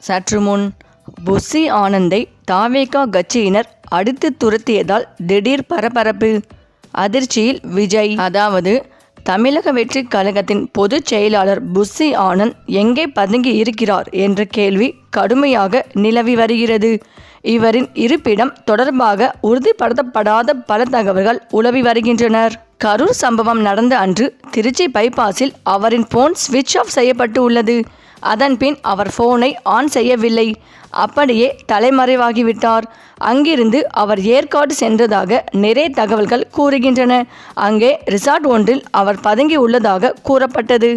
சற்று முன் புஸ்ஸி ஆனந்தை தாவேகா கட்சியினர் அடித்து துரத்தியதால் திடீர் பரபரப்பு. அதிர்ச்சியில் விஜய். அதாவது தமிழக வெற்றி கழகத்தின் பொதுச் செயலாளர் புஸ்ஸி ஆனந்த் எங்கே பதுங்கி இருக்கிறார் என்ற கேள்வி கடுமையாக நிலவி வருகிறது. இவரின் இருப்பிடம் தொடர்பாக உறுதிப்படுத்தப்படாத பல தகவல்கள் உலவி வருகின்றனர். கரூர் சம்பவம் நடந்த அன்று திருச்சி பைபாஸில் அவரின் போன் ஸ்விட்ச் ஆஃப் செய்யப்பட்டு உள்ளது. அதன்பின் அவர் போனை ஆன் செய்யவில்லை. அப்படியே தலைமறைவாகிவிட்டார். அங்கிருந்து அவர் ஏற்காடு சென்றதாக நிறைய தகவல்கள் கூறுகின்றன. அங்கே ரிசார்ட் ஒன்றில் அவர் பதுங்கி உள்ளதாக கூறப்பட்டது.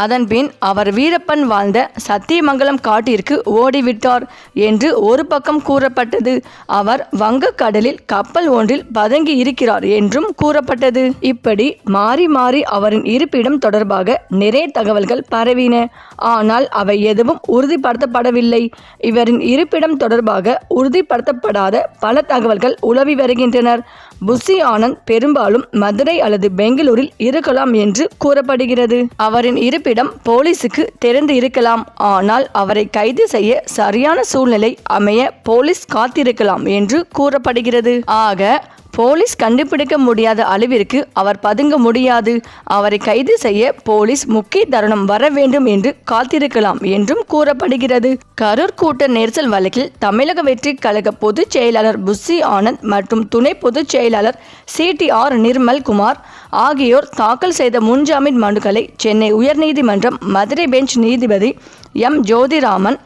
அதன்பின் அவர் வீரப்பன் வாழ்ந்த சத்தியமங்கலம் காட்டிற்கு ஓடிவிட்டார் என்று ஒரு பக்கம் கூறப்பட்டது. அவர் வங்கக்கடலில் கப்பல் ஒன்றில் பதுங்கி இருக்கிறார் என்றும் கூறப்பட்டது. இப்படி மாறி மாறி அவரின் இருப்பிடம் தொடர்பாக நிறைய தகவல்கள் பரவின. ஆனால் அவை எதுவும் உறுதிப்படுத்தப்படவில்லை. இவரின் இருப்பிடம் தொடர்பாக உறுதிப்படுத்தப்படாத பல தகவல்கள் உலவி வருகின்றனர். புஸ்ஸி ஆனந்த் பெரும்பாலும் மதுரை அல்லது பெங்களூரில் இருக்கலாம் என்று கூறப்படுகிறது. அவரின் இருப்பிடம் போலீசுக்கு தெரிந்து இருக்கலாம். ஆனால் அவரை கைது செய்ய சரியான சூழ்நிலை அமைய போலீஸ் காத்திருக்கலாம் என்று கூறப்படுகிறது. ஆக போலீஸ் கண்டுபிடிக்க முடியாத அளவிற்கு அவர் பதுங்க முடியாது. அவரை கைது செய்ய போலீஸ் முக்கிய தருணம் வர வேண்டும் என்று காத்திருக்கலாம் என்றும் கூறப்படுகிறது. கரூர் கூட்ட நெரிசல் வழக்கில் தமிழக வெற்றி கழக பொதுச் செயலாளர் புஸ்ஸி ஆனந்த் மற்றும் துணை பொதுச் செயலாளர் CTR நிர்மல்குமார் ஆகியோர் தாக்கல் செய்த முன்ஜாமீன் மனுக்களை சென்னை உயர்நீதிமன்றம் மதுரை பெஞ்ச் நீதிபதி M. ஜோதிராமன்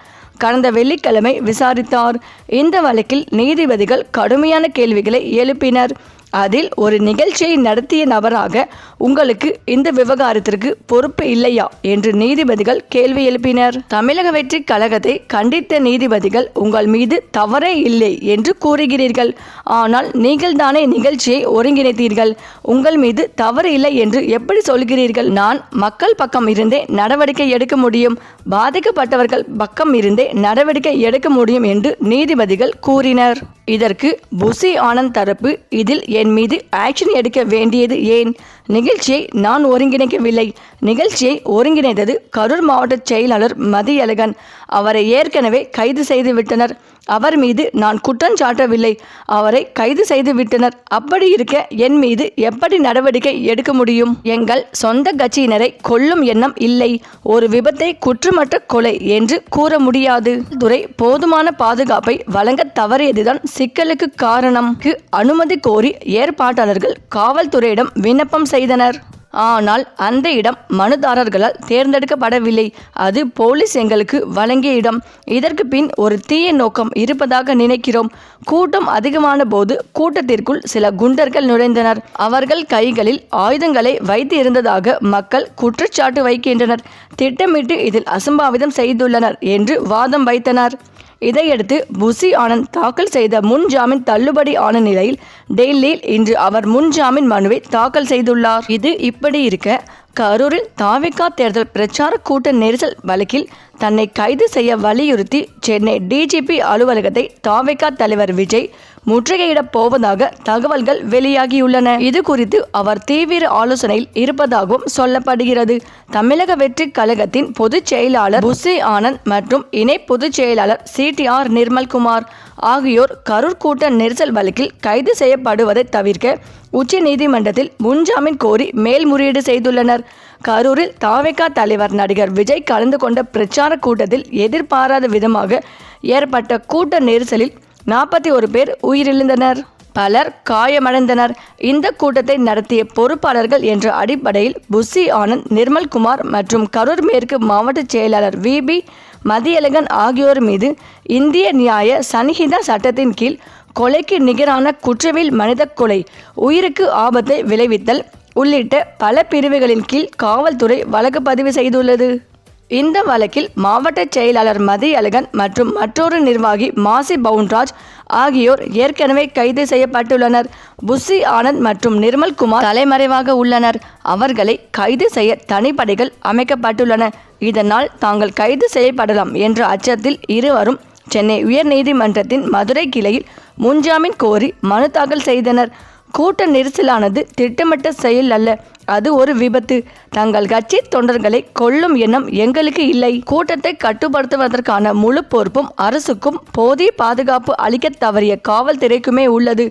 கடந்த வெள்ளிக்கிழமை விசாரித்தார். இந்த வழக்கில் நீதிபதிகள் கடுமையான கேள்விகளை எழுப்பினர். அதில் ஒரு நிகழ்ச்சியை நடத்திய நபராக உங்களுக்கு இந்த விவகாரத்திற்கு பொறுப்பு இல்லையா என்று நீதிபதிகள் கேள்வி எழுப்பினர். தமிழக வெற்றி கழகத்தை கண்டித்த நீதிபதிகள் உங்கள் மீது தவறே இல்லை என்று கூறுகிறீர்கள். ஆனால் நீங்கள் தானே நிகழ்ச்சியை ஒருங்கிணைத்தீர்கள். உங்கள் மீது தவறு இல்லை என்று எப்படி சொல்கிறீர்கள்? நான் மக்கள் பக்கம் இருந்தே நடவடிக்கை எடுக்க முடியும். பாதிக்கப்பட்டவர்கள் பக்கம் இருந்தே நடவடிக்கை எடுக்க முடியும் என்று நீதிபதிகள் கூறினர். இதற்கு புஸ்ஸி ஆனந்த் தரப்பு இதில் என் மீது ஆக்ஷன் எடுக்க வேண்டியது ஏன்? நிகழ்ச்சியை நான் ஒருங்கிணைக்கவில்லை. நிகழ்ச்சியை ஒருங்கிணைத்தது கரூர் மாவட்ட செயலாளர் மதியழகன். அவரை ஏற்கனவே கைது செய்து விட்டனர். அவர் மீது நான் குற்றம் சாட்டவில்லை. அவரை கைது செய்து விட்டனர். அப்படி இருக்க என் மீது எப்படி நடவடிக்கை எடுக்க முடியும்? எங்கள் சொந்த கட்சியினரை கொல்லும் எண்ணம் இல்லை. ஒரு விபத்தை குற்றமற்ற கொலை என்று கூற முடியாது. துறை போதுமான பாதுகாப்பை வழங்க தவறியதுதான் சிக்கலுக்கு காரணம். அனுமதி கோரி ஏற்பாட்டாளர்கள் காவல்துறையிடம் விண்ணப்பம் செய்தனர். ஆனால் அந்த இடம் மனுதாரர்களால் தேர்ந்தெடுக்கப்படவில்லை. அது போலீஸ் எங்களுக்கு வழங்கிய இடம். இதற்கு பின் ஒரு தீய நோக்கம் இருப்பதாக நினைக்கிறோம். கூட்டம் அதிகமான போது கூட்டத்திற்குள் சில குண்டர்கள் நுழைந்தனர். அவர்கள் கைகளில் ஆயுதங்களை வைத்து இருந்ததாக மக்கள் குற்றச்சாட்டு வைக்கின்றனர். திட்டமிட்டு இதில் அசம்பாவிதம் செய்துள்ளனர் என்று வாதம் வைத்தனர். இதையடுத்து புஸ்ஸி ஆனந்த் தாக்கல் செய்த முன்ஜாமீன் தள்ளுபடி ஆன நிலையில் டெல்லியில் இன்று அவர் முன்ஜாமீன் மனுவை தாக்கல் செய்துள்ளார். இது இப்படி இருக்க கரூரில் தாவேகா தேர்தல் பிரச்சார கூட்ட நெரிசல் வழக்கில் தன்னை கைது செய்ய வலியுறுத்தி சென்னை DGP அலுவலகத்தை தாவேகா தலைவர் விஜய் முற்றுகையிடப் போவதாக தகவல்கள் வெளியாகியுள்ளன. இது குறித்து அவர் தீவிர ஆலோசனையில் இருப்பதாகவும் சொல்லப்படுகிறது. தமிழக வெற்றி கழகத்தின் பொதுச் செயலாளர் புஸ்ஸி ஆனந்த் மற்றும் இணை பொதுச் செயலாளர் CTR நிர்மல்குமார் ஆகியோர் கரூர் கூட்ட நெரிசல் வழக்கில் கைது செய்யப்படுவதை தவிர்க்க உச்ச நீதிமன்றத்தில் முன்ஜாமீன் கோரி மேல்முறையீடு செய்துள்ளனர். கரூரில் தாவேகா தலைவர் நடிகர் விஜய் கலந்து கொண்ட பிரச்சார கூட்டத்தில் எதிர்பாராத விதமாக ஏற்பட்ட கூட்ட நெரிசலில் 41 பேர் உயிரிழந்தனர். பலர் காயமடைந்தனர். இந்த கூட்டத்தை நடத்திய பொறுப்பாளர்கள் என்ற அடிப்படையில் புஸ்ஸி ஆனந்த், நிர்மல்குமார் மற்றும் கரூர் மேற்கு மாவட்ட செயலாளர் VB மதியழகன் ஆகியோர் மீது இந்திய நியாய சன்ஹிதா சட்டத்தின் கீழ் கொலைக்கு நிகரான குற்றவியல் மனித கொலை, உயிருக்கு ஆபத்தை விளைவித்தல் உள்ளிட்ட பல பிரிவுகளின் கீழ் காவல்துறை வழக்கு பதிவு செய்துள்ளது. இந்த வழக்கில் மாவட்ட செயலாளர் மதியழகன் மற்றும் மற்றொரு நிர்வாகி மாசி பவுன்ராஜ் ஆகியோர் ஏற்கனவே கைது செய்யப்பட்டுள்ளனர். புஸ்ஸி ஆனந்த் மற்றும் நிர்மல்குமார் தலைமறைவாக உள்ளனர். அவர்களை கைது செய்ய தனிப்படைகள் அமைக்கப்பட்டுள்ளன. இதனால் தாங்கள் கைது செய்யப்படலாம் என்ற அச்சத்தில் இருவரும் சென்னை உயர்நீதிமன்றத்தின் மதுரை கிளையில் முன்ஜாமீன் கோரி மனு தாக்கல் செய்தனர். கூட்ட நெரிசலானது திட்டமிட்ட செயல் அல்ல, அது ஒரு விபத்து. தங்கள் கட்சி தொண்டர்களை கொல்லும் எண்ணம் எங்களுக்கு இல்லை. கூட்டத்தை கட்டுப்படுத்துவதற்கான முழு பொறுப்பும் அரசுக்கும் போதிய பாதுகாப்பு அளிக்க தவறிய காவல்துறைக்குமே உள்ளது.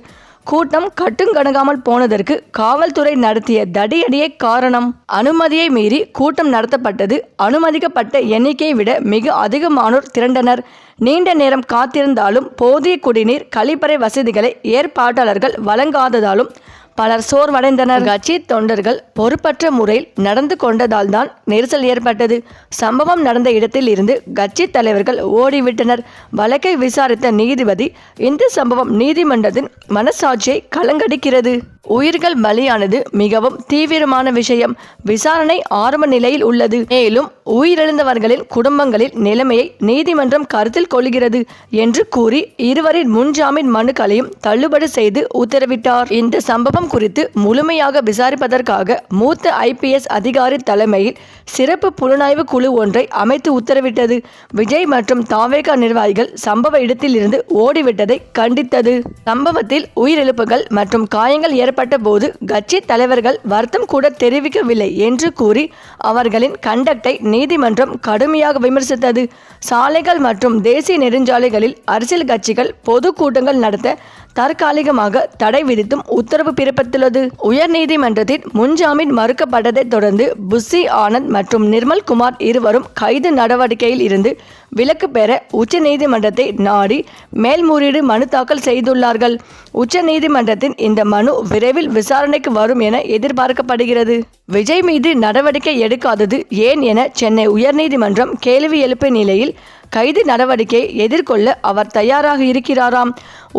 கூட்டம் கட்டுக்கடங்காமல் போனதற்கு காவல்துறை நடத்திய தடியடியே காரணம். அனுமதியை மீறி கூட்டம் நடத்தப்பட்டது. அனுமதிக்கப்பட்ட எண்ணிக்கையை விட மிக அதிகமானோர் திரண்டனர். நீண்ட நேரம் காத்திருந்தாலும் போதிய குடிநீர், கழிப்பறை வசதிகளை ஏற்பாட்டாளர்கள் வழங்காததாலும் பலர் சோர்வடைந்தனர். கட்சி தொண்டர்கள் பொறுப்பற்ற முறையில் நடந்து கொண்டதால் தான் நெரிசல் ஏற்பட்டது. சம்பவம் நடந்த இடத்தில் இருந்து கட்சி தலைவர்கள் ஓடிவிட்டனர். வழக்கை விசாரித்த நீதிபதி, இந்த சம்பவம் நீதிமன்றத்தின் மனசாட்சியை கலங்கடிக்கிறது. உயிர்கள் பலியானது மிகவும் தீவிரமான விஷயம். விசாரணை ஆரம்ப நிலையில் உள்ளது. மேலும் உயிரிழந்தவர்களின் குடும்பங்களின் நிலைமையை நீதிமன்றம் கருத்தில் கொள்கிறது என்று கூறி இருவரின் முன்ஜாமீன் மனுக்களையும் தள்ளுபடி செய்து உத்தரவிட்டார். இந்த சம்பவம் குறித்து முழுமையாக விசாரிப்பதற்காக மூத்த IPS அதிகாரி தலைமையில் சிறப்பு புலனாய்வு குழு ஒன்றை அமைத்து உத்தரவிட்டது. விஜய் மற்றும் தாவேகா நிர்வாகிகள் சம்பவ இடத்தில் இருந்து ஓடிவிட்டதை கண்டித்தது. சம்பவத்தில் உயிரிழப்புகள் மற்றும் காயங்கள் ஏற்பட்ட போது கட்சி தலைவர்கள் வருத்தம் கூட தெரிவிக்கவில்லை என்று கூறி அவர்களின் கண்டக்டை நீதிமன்றம் கடுமையாக விமர்சித்தது. சாலைகள் மற்றும் தேசிய நெடுஞ்சாலைகளில் அரசியல் கட்சிகள் பொது கூட்டங்கள் நடத்த தற்காலிகமாக தடை விதித்தும் உத்தரவு பிறப்பித்துள்ளது. உயர்நீதிமன்றத்தின் முன்ஜாமீன் மறுக்கப்பட்டதை தொடர்ந்து புஸ்ஸி ஆனந்த் மற்றும் நிர்மல் குமார் இருவரும் கைது நடவடிக்கையில் இருந்து விலக்கு பெற உச்சநீதிமன்றத்தை நாடி மேல்முறையீடு மனு தாக்கல் செய்துள்ளார்கள். உச்சநீதிமன்றத்தின் இந்த மனு விரைவில் விசாரணைக்கு வரும் என எதிர்பார்க்கப்படுகிறது. விஜய் மீது நடவடிக்கை எடுக்காதது ஏன் என சென்னை உயர்நீதிமன்றம் கேள்வி எழுப்பிய நிலையில் கைது நடவடிக்கையை எதிர்கொள்ள அவர் தயாராக இருக்கிறாராம்.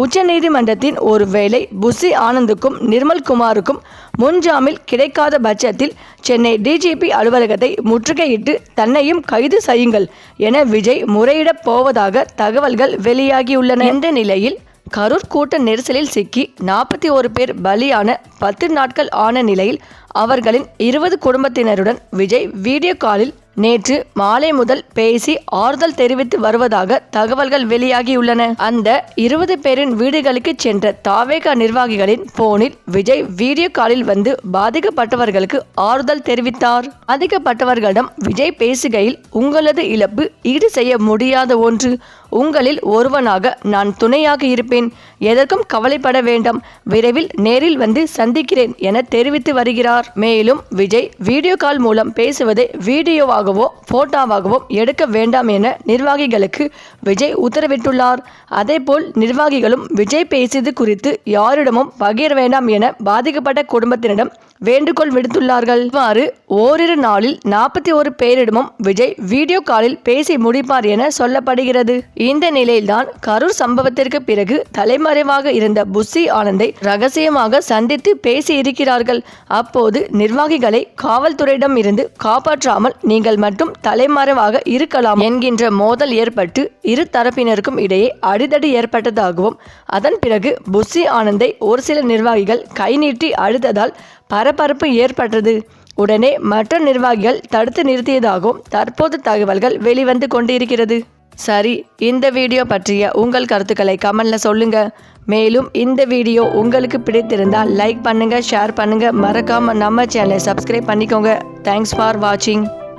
உச்சநீதிமன்றத்தின் ஒருவேளை புஸ்ஸி ஆனந்துக்கும் நிர்மல் குமாருக்கும் முன்ஜாமீன் கிடைக்காத பட்சத்தில் சென்னை DGP அலுவலகத்தை முற்றுகையிட்டு தன்னையும் கைது செய்யுங்கள் என விஜய் முறையிடப் போவதாக தகவல்கள் வெளியாகியுள்ளன. இந்த நிலையில் கரூர் கூட்ட நெரிசலில் சிக்கி 41 பேர் பலியான 10 நாட்கள் ஆன நிலையில் அவர்களின் 20 குடும்பத்தினருடன் விஜய் வீடியோ காலில் நேற்று மாலை முதல் பேசி ஆறுதல் தெரிவித்து வருவதாக தகவல்கள் வெளியாகியுள்ளன. அந்த 20 பேரின் வீடுகளுக்கு சென்ற தாவேகா நிர்வாகிகளின் போனில் விஜய் வீடியோ காலில் வந்து பாதிக்கப்பட்டவர்களுக்கு ஆறுதல் தெரிவித்தார். பாதிக்கப்பட்டவர்களிடம் விஜய் பேசுகையில், உங்களது இழப்பு ஈடு செய்ய முடியாத ஒன்று. உங்களில் ஒருவனாக நான் துணையாக இருப்பேன். எதற்கும் கவலைப்பட வேண்டாம். விரைவில் நேரில் வந்து சந்திக்கிறேன் என தெரிவித்து வருகிறார். மேலும் விஜய் வீடியோ கால் மூலம் பேசுவதை வீடியோவாகவோ போட்டோவாகவோ எடுக்க வேண்டாம் என நிர்வாகிகளுக்கு விஜய் உத்தரவிட்டுள்ளார். அதேபோல் நிர்வாகிகளும் விஜய் பேசியது குறித்து யாரிடமும் பகிர வேண்டாம் என பாதிக்கப்பட்ட குடும்பத்தினரிடம் வேண்டுகோள் விடுத்துள்ளார்கள். இவ்வாறு ஓரிரு நாளில் 41 பேரிடமும் விஜய் வீடியோ காலில் பேசி முடிப்பார் என சொல்லப்படுகிறது. இந்த நிலையில்தான் கரூர் சம்பவத்திற்கு பிறகு தலைமறைவாக இருந்த புஸ்ஸி ஆனந்தை ரகசியமாக சந்தித்து பேசி இருக்கிறார்கள். அப்போது நிர்வாகிகளை காவல்துறையிடம் இருந்து காப்பாற்றாமல் நீங்கள் மட்டும் தலைமறைவாக இருக்கலாம் என்கின்ற மோதல் ஏற்பட்டு இரு தரப்பினருக்கும் இடையே அடிதடி ஏற்பட்டதாகவும் அதன் பிறகு புஸ்ஸி ஆனந்தை ஒரு சில நிர்வாகிகள் கை நீட்டி அழுததால் பரபரப்பு ஏற்பட்டது. உடனே மற்ற நிர்வாகிகள் தடுத்து நிறுத்தியதாகவும் தற்போது தகவல்கள் வெளிவந்து கொண்டிருக்கிறது. சரி, இந்த வீடியோ பற்றிய உங்கள் கருத்துக்களை கமெண்ட்ல சொல்லுங்க. மேலும் இந்த வீடியோ உங்களுக்கு பிடித்திருந்தால் லைக் பண்ணுங்க, ஷேர் பண்ணுங்க, மறக்காம நம்ம சேனலை சப்ஸ்கிரைப் பண்ணிக்கோங்க. தேங்க்ஸ் ஃபார் வாட்சிங்.